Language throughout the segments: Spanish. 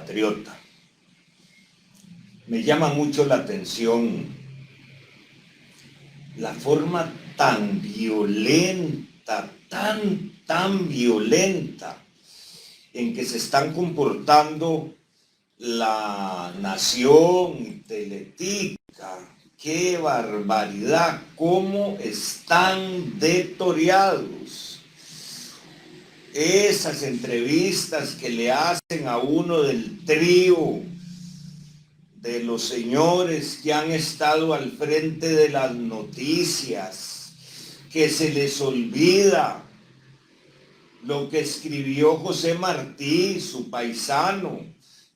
compatriota, me llama mucho la atención la forma tan violenta, tan violenta en que se están comportando La Nación y Teletica. ¡Qué barbaridad! ¡Cómo están detoreados! Esas entrevistas que le hacen a uno del trío de los señores que han estado al frente de las noticias, que se les olvida lo que escribió José Martí, su paisano,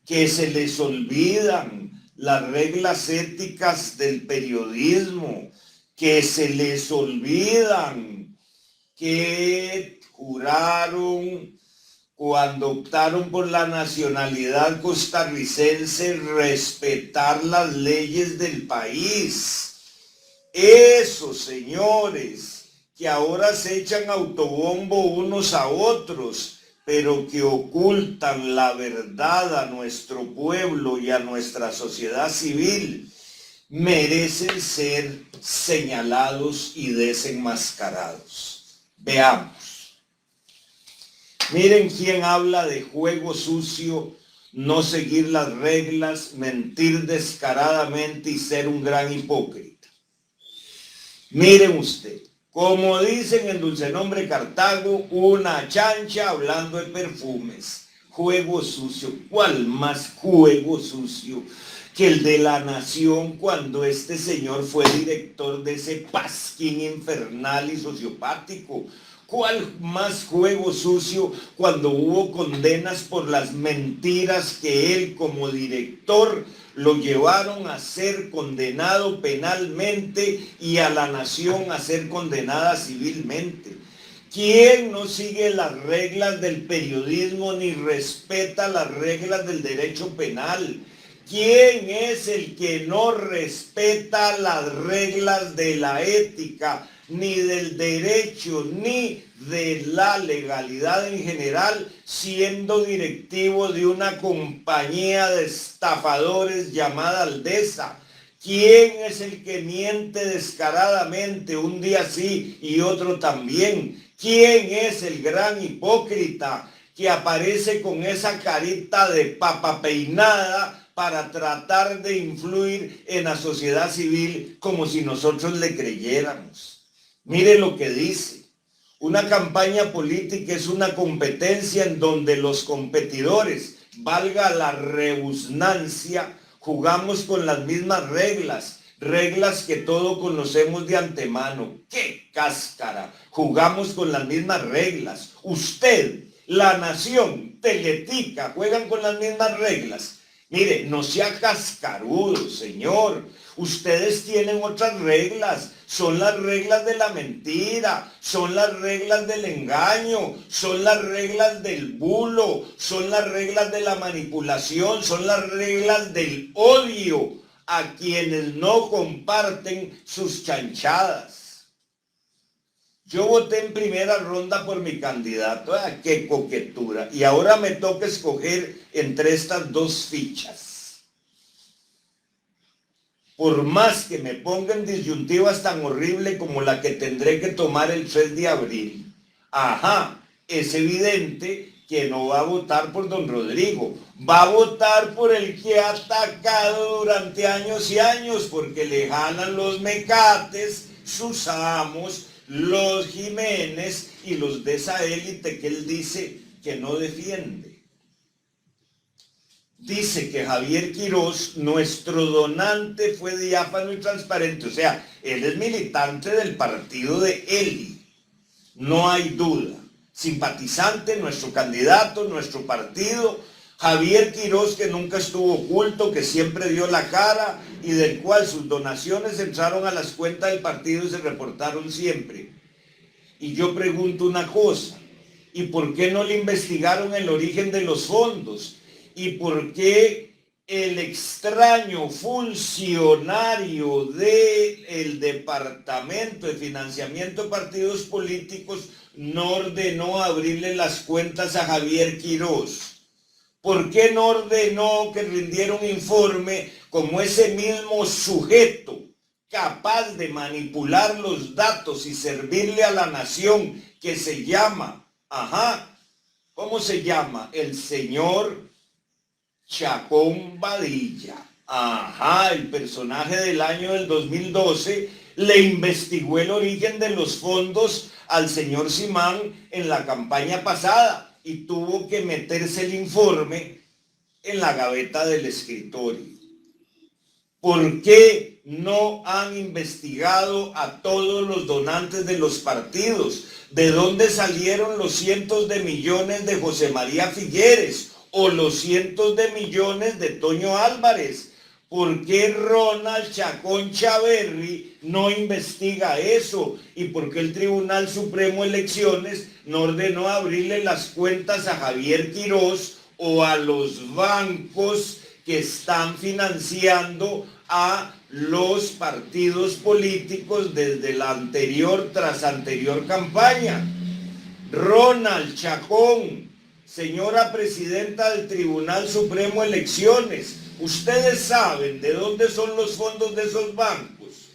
que se les olvidan las reglas éticas del periodismo, que se les olvidan que juraron cuando optaron por la nacionalidad costarricense respetar las leyes del país. Esos señores que ahora se echan autobombo unos a otros, pero que ocultan la verdad a nuestro pueblo y a nuestra sociedad civil, merecen ser señalados y desenmascarados. Veamos. Miren quién habla de juego sucio, no seguir las reglas, mentir descaradamente y ser un gran hipócrita. Miren usted. Como dicen en Dulce Nombre Cartago, una chancha hablando de perfumes. Juego sucio. ¿Cuál más juego sucio que el de La Nación cuando este señor fue director de ese pasquín infernal y sociopático? ¿Cuál más juego sucio cuando hubo condenas por las mentiras que él como director lo llevaron a ser condenado penalmente y a La Nación a ser condenada civilmente? ¿Quién no sigue las reglas del periodismo ni respeta las reglas del derecho penal? ¿Quién es el que no respeta las reglas de la ética, ni del derecho, ni de la legalidad en general, siendo directivo de una compañía de estafadores llamada Aldesa? ¿Quién es el que miente descaradamente un día sí y otro también? ¿Quién es el gran hipócrita que aparece con esa carita de papa peinada para tratar de influir en la sociedad civil como si nosotros le creyéramos? Mire lo que dice. Una campaña política es una competencia en donde los competidores, valga la rebusnancia, jugamos con las mismas reglas, reglas que todos conocemos de antemano. ¡Qué cáscara! Jugamos con las mismas reglas. Usted, La Nación, Teletica, juegan con las mismas reglas. Mire, no sea cascarudo, señor. Ustedes tienen otras reglas. Son las reglas de la mentira, son las reglas del engaño, son las reglas del bulo, son las reglas de la manipulación, son las reglas del odio a quienes no comparten sus chanchadas. Yo voté en primera ronda por mi candidato. ¡Ah, qué coquetura! Y ahora me toca escoger entre estas dos fichas. Por más que me pongan disyuntivas tan horribles como la que tendré que tomar el 3 de abril, es evidente que no va a votar por don Rodrigo, va a votar por el que ha atacado durante años y años, porque le jalan los mecates, sus amos, los Jiménez y los de esa élite que él dice que no defiende. Dice que Javier Quirós, nuestro donante, fue diáfano y transparente. O sea, él es militante del partido de Eli. No hay duda. Simpatizante, nuestro candidato, nuestro partido. Javier Quirós, que nunca estuvo oculto, que siempre dio la cara y del cual sus donaciones entraron a las cuentas del partido y se reportaron siempre. Y yo pregunto una cosa. ¿Y por qué no le investigaron el origen de los fondos? ¿Y por qué el extraño funcionario del Departamento de Financiamiento de Partidos Políticos no ordenó abrirle las cuentas a Javier Quirós? ¿Por qué no ordenó que rindiera un informe como ese mismo sujeto capaz de manipular los datos y servirle a la nación, que se llama, ¿cómo se llama? El señor Chacón Badilla. El personaje del año del 2012 le investigó el origen de los fondos al señor Simán en la campaña pasada y tuvo que meterse el informe en la gaveta del escritorio. ¿Por qué no han investigado a todos los donantes de los partidos? ¿De dónde salieron los cientos de millones de José María Figueres o los cientos de millones de Toño Álvarez? ¿Por qué Ronald Chacón Chaverri no investiga eso? ¿Y por qué el Tribunal Supremo de Elecciones no ordenó abrirle las cuentas a Javier Quirós o a los bancos que están financiando a los partidos políticos desde la anterior tras anterior campaña? Ronald Chacón, señora presidenta del Tribunal Supremo de Elecciones, ustedes saben de dónde son los fondos de esos bancos.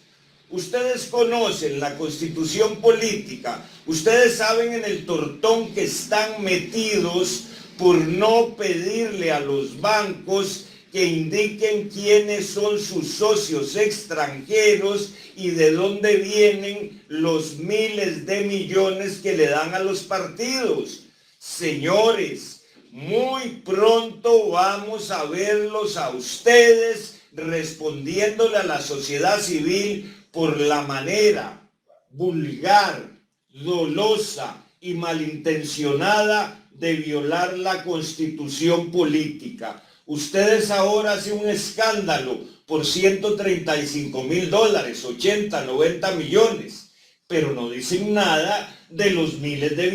Ustedes conocen la constitución política. Ustedes saben en el tortón que están metidos por no pedirle a los bancos que indiquen quiénes son sus socios extranjeros y de dónde vienen los miles de millones que le dan a los partidos. Señores, muy pronto vamos a verlos a ustedes respondiéndole a la sociedad civil por la manera vulgar, dolosa y malintencionada de violar la constitución política. Ustedes ahora hacen un escándalo por $135,000, 80, 90 millones, pero no dicen nada de los miles de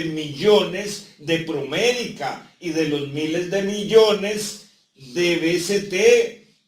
millones de Promérica y de los miles de millones de BCT.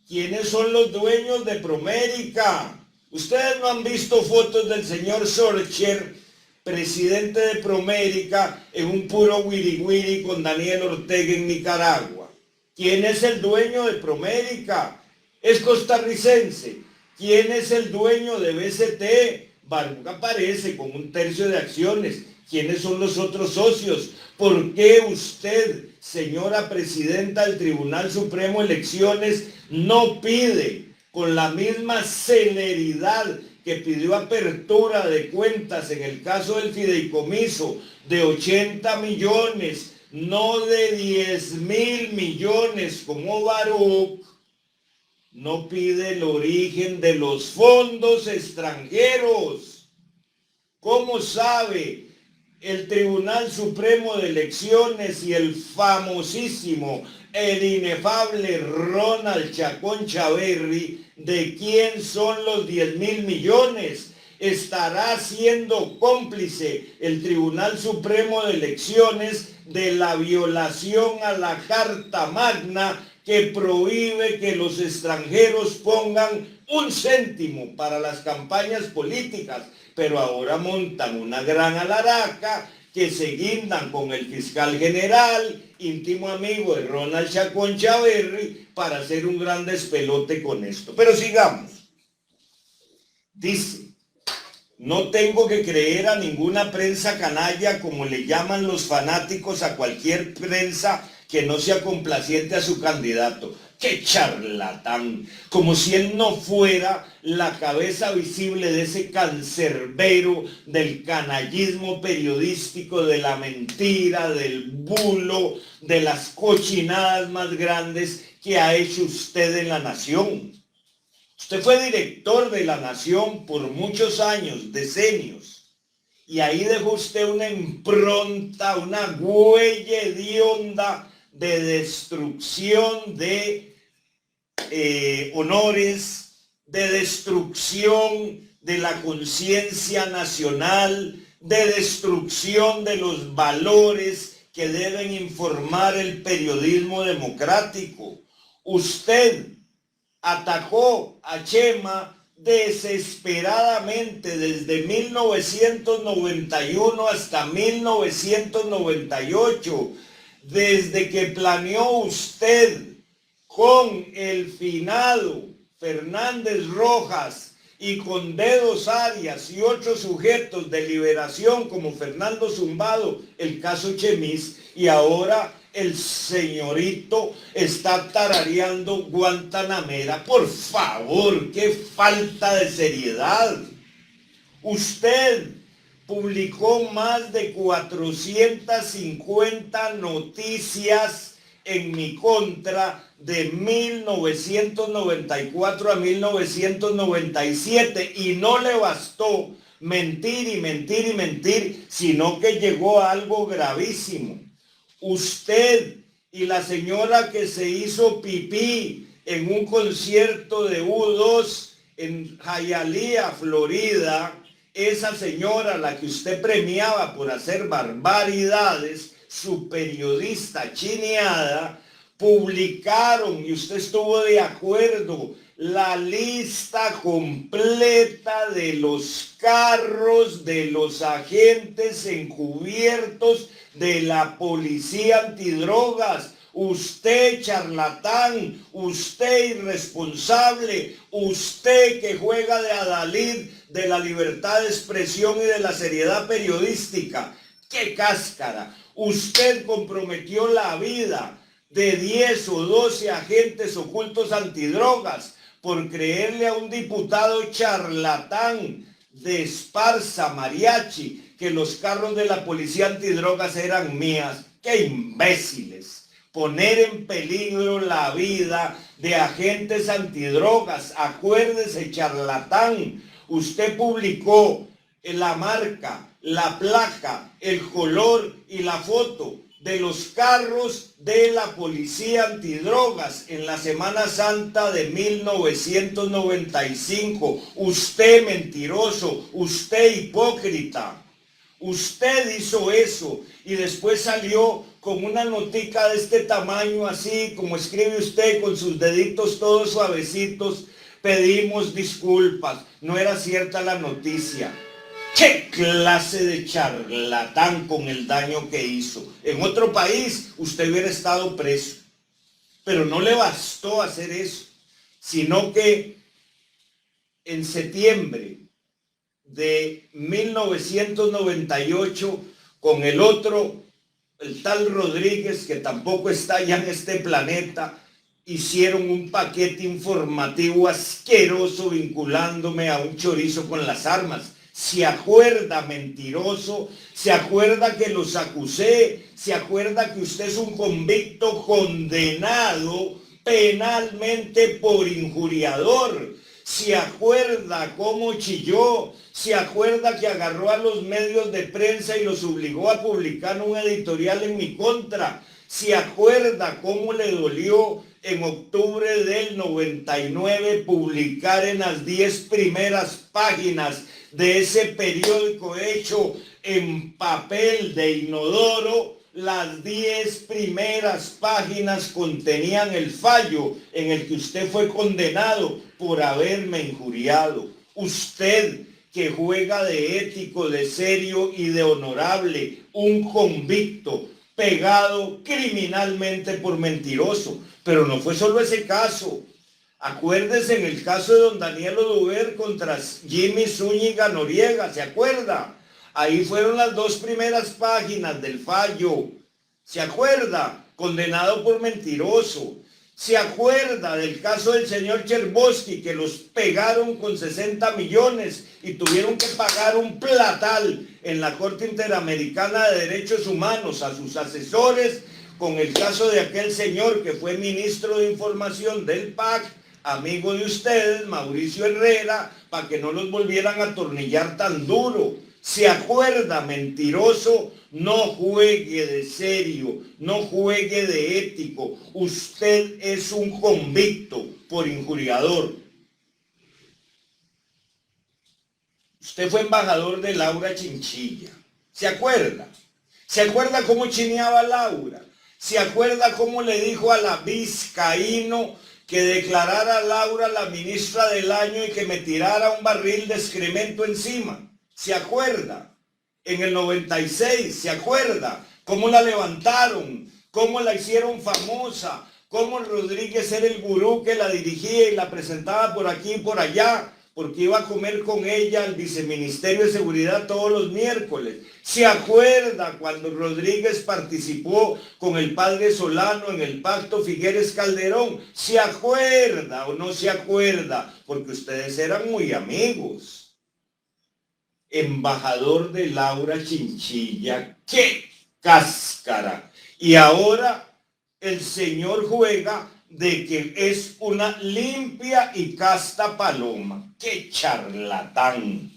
¿Quiénes son los dueños de Promérica? Ustedes no han visto fotos del señor Sorcher, presidente de Promérica, en un puro wiri con Daniel Ortega en Nicaragua. ¿Quién es el dueño de Promérica? Es costarricense. ¿Quién es el dueño de BCT? Barbuga aparece con 1/3 de acciones. ¿Quiénes son los otros socios? ¿Por qué usted, señora presidenta del Tribunal Supremo de Elecciones, no pide con la misma celeridad que pidió apertura de cuentas en el caso del fideicomiso de 80 millones, no de 10,000 millones como Baruch? No pide el origen de los fondos extranjeros. ¿Cómo sabe el Tribunal Supremo de Elecciones y el famosísimo, el inefable Ronald Chacón Chaverri de quién son los 10,000 millones? ¿Estará siendo cómplice el Tribunal Supremo de Elecciones de la violación a la Carta Magna que prohíbe que los extranjeros pongan 1 céntimo para las campañas políticas? Pero ahora montan una gran alaraca que se guindan con el fiscal general, íntimo amigo de Ronald Chacón Chaverri, para hacer un gran despelote con esto. Pero sigamos. Dice: no tengo que creer a ninguna prensa canalla, como le llaman los fanáticos a cualquier prensa que no sea complaciente a su candidato. ¡Qué charlatán! Como si él no fuera la cabeza visible de ese cancerbero del canallismo periodístico, de la mentira, del bulo, de las cochinadas más grandes que ha hecho usted en la nación. Usted fue director de la nación por muchos años, decenios, y ahí dejó usted una impronta, una huella hedionda de destrucción de honores, de destrucción de la conciencia nacional, de destrucción de los valores que deben informar el periodismo democrático. Usted atacó a Chema desesperadamente desde 1991 hasta 1998. desde que planeó usted con el finado Fernández Rojas y con Dedos Arias y otros sujetos de liberación como Fernando Zumbado, el caso Chemis, y ahora el señorito está tarareando Guantanamera. Por favor, qué falta de seriedad. Usted publicó más de 450 noticias en mi contra de 1994 a 1997 y no le bastó mentir y mentir y mentir, sino que llegó a algo gravísimo. Usted y la señora que se hizo pipí en un concierto de U2 en Hialeah, Florida, esa señora, la que usted premiaba por hacer barbaridades, su periodista chineada, publicaron, y usted estuvo de acuerdo, la lista completa de los carros de los agentes encubiertos de la policía antidrogas. Usted, charlatán, usted irresponsable, usted que juega de adalid de la libertad de expresión y de la seriedad periodística. ¡Qué cáscara! Usted comprometió la vida de 10 o 12 agentes ocultos antidrogas por creerle a un diputado charlatán de Esparza, Mariachi, que los carros de la policía antidrogas eran mías. ¡Qué imbéciles! Poner en peligro la vida de agentes antidrogas. Acuérdese, charlatán, usted publicó la marca, la placa, el color y la foto de los carros de la policía antidrogas en la Semana Santa de 1995. Usted mentiroso, usted hipócrita. Usted hizo eso y después salió con una notica de este tamaño, así como escribe usted con sus deditos todos suavecitos. Pedimos disculpas, no era cierta la noticia. ¿Qué clase de charlatán con el daño que hizo? En otro país usted hubiera estado preso, pero no le bastó hacer eso, sino que en septiembre de 1998, con el otro, el tal Rodríguez, que tampoco está ya en este planeta, hicieron un paquete informativo asqueroso vinculándome a un chorizo con las armas. ¿Se acuerda, mentiroso? ¿Se acuerda que los acusé? ¿Se acuerda que usted es un convicto condenado penalmente por injuriador? ¿Se acuerda cómo chilló? ¿Se acuerda que agarró a los medios de prensa y los obligó a publicar un editorial en mi contra? ¿Se acuerda cómo le dolió en octubre del 99 publicar en las 10 primeras páginas de ese periódico hecho en papel de inodoro? Las 10 primeras páginas contenían el fallo en el que usted fue condenado por haberme injuriado. Usted, que juega de ético, de serio y de honorable, un convicto pegado criminalmente por mentiroso. Pero no fue solo ese caso. Acuérdese en el caso de don Daniel Oduber contra Jimmy Zúñiga Noriega, ¿se acuerda? Ahí fueron las 2 primeras páginas del fallo. ¿Se acuerda? Condenado por mentiroso. ¿Se acuerda del caso del señor Cherboski, que los pegaron con 60 millones y tuvieron que pagar un platal en la Corte Interamericana de Derechos Humanos a sus asesores, con el caso de aquel señor que fue ministro de Información del PAC, amigo de ustedes, Mauricio Herrera, para que no los volvieran a atornillar tan duro? ¿Se acuerda, mentiroso? No juegue de serio, no juegue de ético. Usted es un convicto por injuriador. Usted fue embajador de Laura Chinchilla. ¿Se acuerda? ¿Se acuerda cómo chineaba Laura? ¿Se acuerda cómo le dijo a la Vizcaíno que declarara a Laura la ministra del año y que me tirara un barril de excremento encima? ¿Se acuerda? En el 96, ¿se acuerda? ¿Cómo la levantaron? cómo la hicieron famosa, cómo Rodríguez era el gurú que la dirigía y la presentaba por aquí y por allá, porque iba a comer con ella al viceministerio de seguridad todos los miércoles. ¿Se acuerda cuando Rodríguez participó con el padre Solano en el pacto Figueres Calderón? ¿Se acuerda o no se acuerda? Porque ustedes eran muy amigos. Embajador de Laura Chinchilla, ¡qué cáscara! Y ahora el señor juega de que es una limpia y casta paloma. ¡Qué charlatán!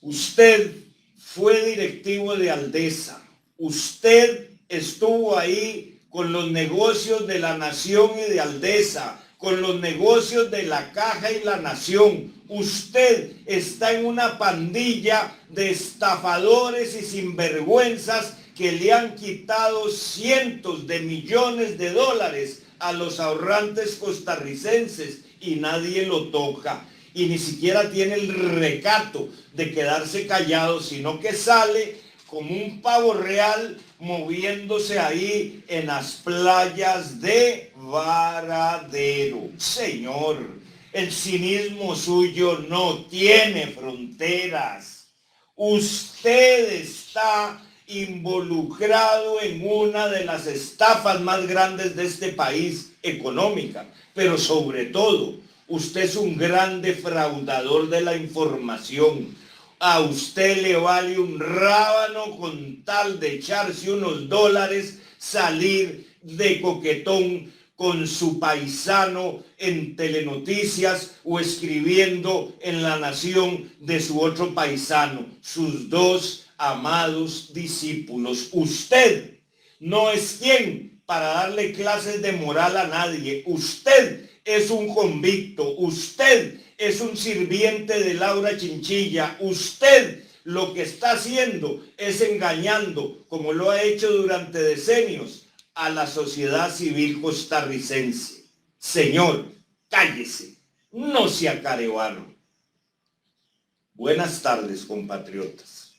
Usted fue directivo de Aldesa. Usted estuvo ahí con los negocios de la Nación y de Aldesa, con los negocios de la Caja y la Nación. Usted está en una pandilla de estafadores y sinvergüenzas que le han quitado cientos de millones de dólares a los ahorrantes costarricenses y nadie lo toca. Y ni siquiera tiene el recato de quedarse callado, sino que sale como un pavo real moviéndose ahí en las playas de Varadero. Señor, el cinismo suyo no tiene fronteras. Usted está involucrado en una de las estafas más grandes de este país, económica, pero sobre todo, usted es un gran defraudador de la información. A usted le vale un rábano con tal de echarse unos dólares, salir de coquetón con su paisano en Telenoticias o escribiendo en La Nación de su otro paisano, sus dos amados discípulos. Usted no es quien para darle clases de moral a nadie. Usted es un convicto, usted es un sirviente de Laura Chinchilla, usted lo que está haciendo es engañando, como lo ha hecho durante decenios, a la sociedad civil costarricense. Señor, cállese, no se acarebaron. Buenas tardes, compatriotas.